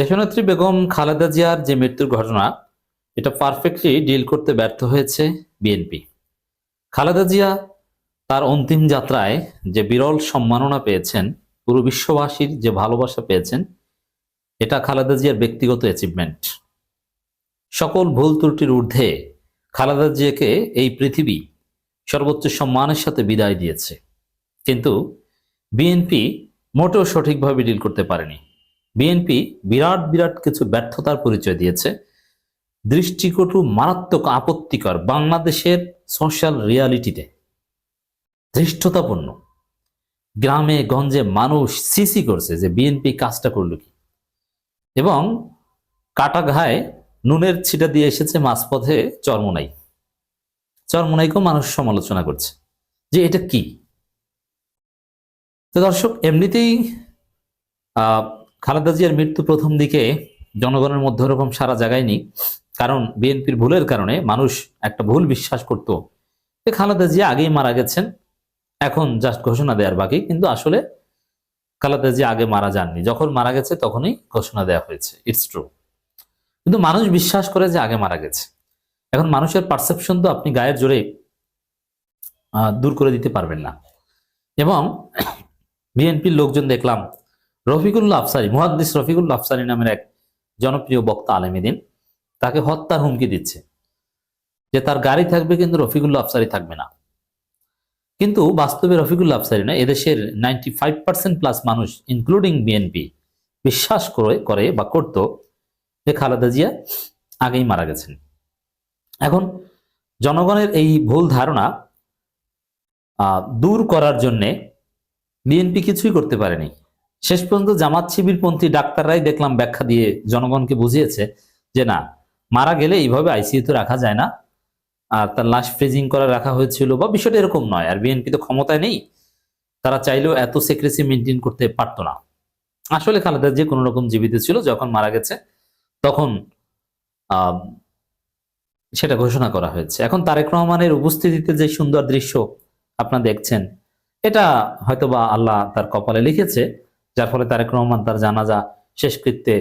দেশনেত্রী বেগম খালেদা জিয়ার যে মৃত্যুর ঘটনা, এটা পারফেক্টলি ডিল করতে ব্যর্থ হয়েছে বিএনপি। খালেদা জিয়া তার অন্তিম যাত্রায় যে বিরল সম্মাননা পেয়েছেন, পুরো বিশ্ববাসীর যে ভালোবাসা পেয়েছেন, এটা খালেদা জিয়ার ব্যক্তিগত অ্যাচিভমেন্ট। সকল ভুল ত্রুটির ঊর্ধ্বে খালেদা জিয়াকে এই পৃথিবী সর্বোচ্চ সম্মানের সাথে বিদায় দিয়েছে। কিন্তু বিএনপি মোটেও সঠিকভাবে ডিল করতে পারেনি। বিএনপি বিরাট বিরাট কিছু ব্যর্থতার পরিচয় দিয়েছে, দৃষ্টিকটু, মারাত্মক, আপত্তিকর, বাংলাদেশের সোশ্যাল রিয়ালিটিতে ধৃষ্টতাপূর্ণ। গ্রামে গঞ্জে মানুষ সিসি করছে যে বিএনপি কাজটা করলো কি, এবং কাটা ঘায়ে নুনের ছিটা দিয়ে এসেছে মাঝপথে চরমোনাই। চরমোনাইকেও মানুষ সমালোচনা করছে যে এটা কি। তো দর্শক, এমনিতেই খালেদা জিয়ার মৃত্যু প্রথম দিকে জনগণের মধ্যে ওরকম সারা জাগায়নি, কারণ বিএনপির ভুলের কারণে মানুষ একটা ভুল বিশ্বাস করত যে খালেদা জিয়া আগেই মারা গেছেন, এখন জাস্ট ঘোষণা দেওয়ার বাকি। কিন্তু আসলে খালেদা জিয়া আগে মারা যাননি, যখন মারা গেছে তখনই ঘোষণা দেওয়া হয়েছে, ইটস ট্রু। কিন্তু মানুষ বিশ্বাস করে যে আগে মারা গেছে। এখন মানুষের পারসেপশন তো আপনি গায়ের জোরে দূর করে দিতে পারবেন না। এবং বিএনপির লোকজন দেখলাম, রফিকুল্লাহ আফসারী, মুহাদ্দিস রফিকুল্লাহ আফসারী নামের এক জনপ্রিয় বক্তা আলেমীদিন, তাকে হত্যার হুমকি দিচ্ছে যে তার গাড়ি থাকবে কিন্তু রফিকুল্লাহ আফসারী থাকবে না। কিন্তু বাস্তবে রফিকুল্লাহ আফসারী না, এদেশের 95% প্লাস মানুষ ইনক্লুডিং বিএনপি বিশ্বাস করে বা করত যে খালেদা জিয়া আগেই মারা গেছেন। এখন জনগণের এই ভুল ধারণা দূর করার জন্যে বিএনপি কিছুই করতে পারেনি। শেষ পর্যন্ত জামাত শিবিরপন্থী ডাক্তাররাই দেখলাম ব্যাখ্যা দিয়ে জনগণকে বুঝিয়েছে যে না, মারা গেলে এইভাবে আইসিইউতে রাখা যায় না, আর তার লাশ ফ্রিজিং করে রাখা হয়েছিল, বা বিষয়টা এরকম নয়। আর বিএনপি তো ক্ষমতায় নেই, তারা চাইলেও এত সিক্রেসি মেনটেন করতে পারতো না। আসলে খালেদা জিয়া কোনো রকম জীবিত ছিল, যখন মারা গেছে তখন সেটা ঘোষণা করা হয়েছে। এখন তারেক রহমানের উপস্থিতিতে যে সুন্দর দৃশ্য আপনারা দেখছেন, এটা হয়তোবা আল্লাহ তার কপালে লিখেছে, যার ফলে তারেক রহমান তার জানাজা শেষকৃত্যে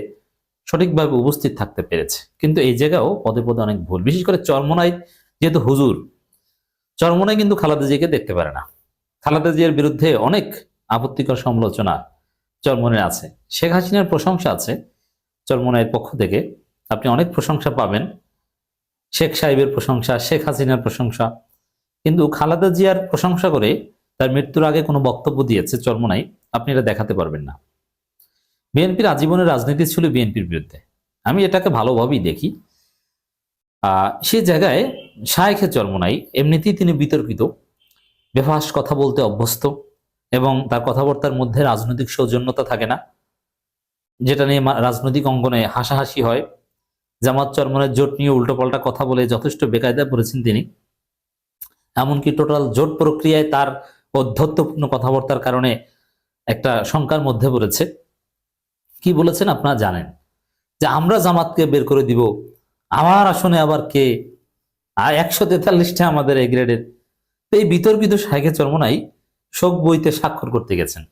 সঠিকভাবে উপস্থিত থাকতে পেরেছে। কিন্তু এই জায়গাও পদে পদে অনেক ভুল, বিশেষ করে চরমোনাই, যেহেতু হুজুর, চরমোনাই কিন্তু খালেদা জিয়াকে দেখতে পারে না। খালেদা জিয়ার বিরুদ্ধে অনেক আপত্তিকর সমালোচনা চরমোনাই আছে। শেখ হাসিনার প্রশংসা আছে চরমোনাইয়ের পক্ষ থেকে, আপনি অনেক প্রশংসা পাবেন, শেখ সাহেবের প্রশংসা, শেখ হাসিনার প্রশংসা। কিন্তু খালেদা জিয়ার প্রশংসা করে তার মৃত্যুর আগে কোনো বক্তব্য দিয়েছে চরমোনাই, আপনি এটা দেখাতে পারবেন না। বিএনপির আজীবনের রাজনীতি ছিল বিএনপির বিরুদ্ধে, আমি এটাকে ভালোভাবেই দেখি। সে জায়গায় শায়েখে চরমোনাই এমনিতেই তিনি বিতর্কিত, বেফাস কথা বলতে অভ্যস্ত, এবং তার কথাবার্তার মধ্যে রাজনৈতিক সৌজন্যতা থাকে না, যেটা নিয়ে রাজনৈতিক অঙ্গনে হাসাহাসি হয়। জামাত চরমোনাইয়ের জোট নিয়ে উল্টোপাল্টা কথা বলে যথেষ্ট বেকায়দায় পড়েছেন তিনি। এমনকি টোটাল জোট প্রক্রিয়ায় তার অধ্যত্বপূর্ণ কথাবার্তার কারণে একটা শঙ্কার মধ্যে পড়েছে। কি বলেছেন আপনারা জানেন, যে আমরা জামাতকে বের করে দিব, আমার আসনে আবার কে, আর 143টা আমাদের এই গ্রেডের। এই বিতর্কিত শায়েখে চরমোনাই শোক বইতে স্বাক্ষর করতে গেছেন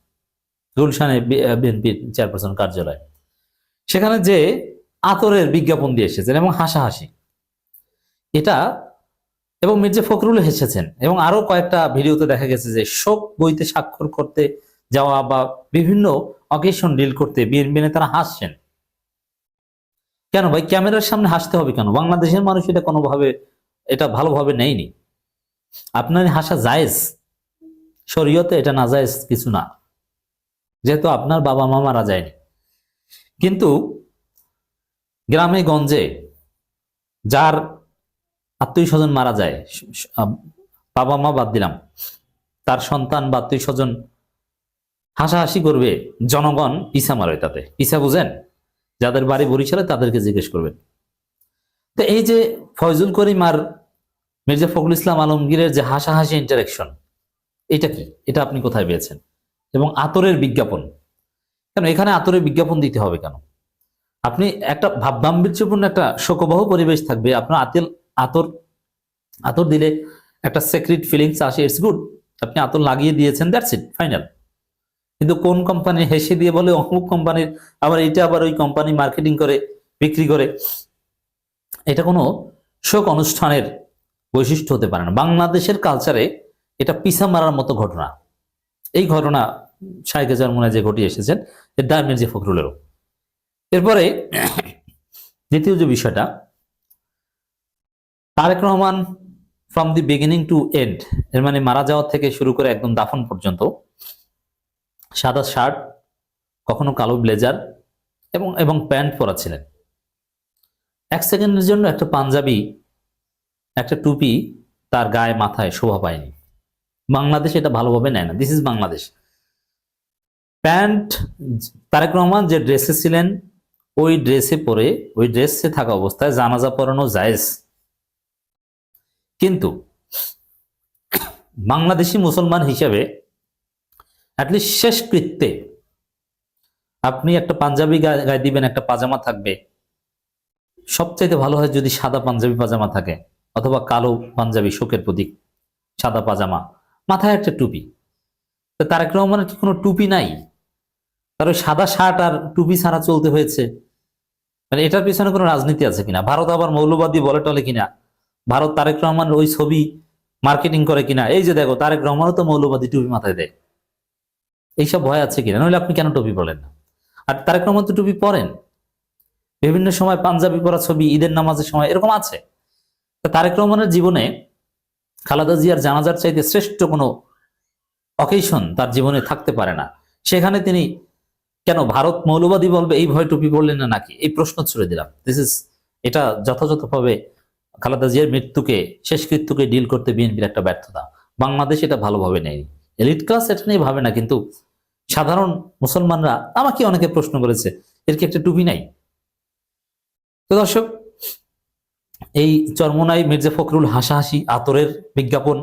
গুলশানে বিএনপির চেয়ারপারসন কার্যালয়। সেখানে যে আতরের বিজ্ঞাপন দিয়ে এসেছেন এবং হাসাহাসি এটা, এবং মির্জা ফখরুল হেসেছেন, এবং আরো কয়েকটা ভিডিওতে দেখা গেছে যে শোক বইতে স্বাক্ষর করতে যাওয়া বা বিভিন্ন অকেশন ডিল করতে বিএনপি নেতারা হাসছেন। কেন ভাই, ক্যামেরার সামনে হাসতে হবে কেন? বাংলাদেশের মানুষ এটা কোনোভাবে, এটা ভালোভাবে নেয়নি। আপনার হাসা জায়েজ, শরীয়তে এটা না জায়েজ কিছু না, যেহেতু আপনার বাবা মা মারা যায়নি। কিন্তু গ্রামে গঞ্জে যার আত্মীয় স্বজন মারা যায়, বাবা মা বাদ দিলাম, তার সন্তান বা আত্মীয় স্বজন হাসাহাসি করবে, জনগণ পিছা মারে। তাতে পিছা বুঝেন, যাদের বাড়ি বরিশালে তাদেরকে জিজ্ঞেস করবেন। তো এই যে ফয়জুল করিম আর মির্জা ফখরুল ইসলাম আলমগীরের যে হাসাহাসি ইন্টারেকশন, এটা কি? এটা আপনি কোথায় পেয়েছেন? এবং আতরের বিজ্ঞাপন কেন? এখানে আতরের বিজ্ঞাপন দিতে হবে কেন? আপনি একটা ভাবগাম্ভীর্যপূর্ণ একটা শোকবহ পরিবেশ থাকবে, আপনার আতর আতর দিলে একটা সেক্রেট ফিলিংস আসে, ইটস গুড, আপনি আতর লাগিয়ে দিয়েছেন, দ্যাটস ইট, ফাইনাল। কিন্তু কোন কোম্পানি হেসে দিয়ে বলে অমুক কোম্পানির, আবার এটা আবার ওই কোম্পানি মার্কেটিং করে বিক্রি করে। এটা কোনো শোক অনুষ্ঠানের বৈশিষ্ট্য হতে পারে না। বাংলাদেশের কালচারে এটা পিছা মারার মতো ঘটনা। এই ঘটনা শায়েখ জারমুনে যে ঘটিয়ে এসেছেন, এর দায় মির্জা ফখরুলেরও। এরপরে দ্বিতীয় যে বিষয়টা, Tarique Rahman from the beginning to end, এর মানে মারা যাওয়া থেকে শুরু করে একদম দাফন পর্যন্ত সাদা শার্ট, কখনো কালো ব্লেজার এবং প্যান্ট পরা ছিলেন। এক সেকেন্ডের জন্য একটা পাঞ্জাবি, একটা টুপি তার গায়ে মাথায় শোভা পায়নি। বাংলাদেশ এটা ভালোভাবে নেয় না। This is Bangladesh. Pant, Tarique Rahman যে ড্রেসে ছিলেন ওই ড্রেসে পরে, ওই ড্রেসে থাকা অবস্থায় জানাজা পড়ানো জায়েজ, কিন্তু বাংলাদেশি মুসলমান হিসেবে অ্যাটলিস্ট শেষকৃত্যে আপনি একটা পাঞ্জাবি গায়ে দিবেন, একটা পাজামা থাকবে। সবচাইতে ভালো হয় যদি সাদা পাঞ্জাবি পাজামা থাকে, অথবা কালো পাঞ্জাবি, শোকের প্রতীক, সাদা পাজামা, মাথায় একটা টুপি। তো তারেক রহমানের কি কোনো টুপি নাই? তার ওই সাদা শার্ট আর টুপি ছাড়া চলতে হয়েছে? মানে এটার পিছনে কোনো রাজনীতি আছে কিনা? ভারত আবার মৌলবাদী বলে টলে কিনা? ভারত তারেক রহমানের ওই ছবি মার্কেটিং করে কিনা? এই যে দেখো তারেক রহমানও তো মৌলবাদী টুপি মাথায় দেয়, এইসব ভয় আছে কিনা? নইলে আপনি কেন টুপি পরেন না? আর তারেক রহমান তো টুপি পরেন, বিভিন্ন সময় পাঞ্জাবি পরা ছবি, ঈদের নামাজের সময় এরকম আছে। তারেক রহমানের জীবনে খালেদা জিয়ার জানাজার চাইতে শ্রেষ্ঠ কোনো অকেশন তার জীবনে থাকতে পারে না। সেখানে তিনি কেন ভারত মৌলবাদী বলবে এই ভয় টুপি পড়লেন না নাকি? এই প্রশ্ন ছুড়ে দিলাম। এটা যথাযথভাবে খালেদা জিয়ার মৃত্যুকে, শেষকৃত্যকে ডিল করতে বিএনপির একটা ব্যর্থতা। বাংলাদেশ এটা ভালোভাবে নেয়নি, এলিট ক্লাস এটা নিয়ে ভাবে না, কিন্তু সাধারণ মুসলমানরা, আমাকে অনেকে প্রশ্ন করেছে এর কি একটা টুপি নাই? তো দর্শক, এই চরমোনাই মির্জা ফখরুল হাসাহাসি, আতরের বিজ্ঞাপন,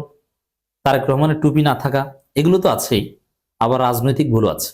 তারেক রহমানের টুপি না থাকা, এগুলো তো আছেই, আবার রাজনৈতিক ভুলও আছে।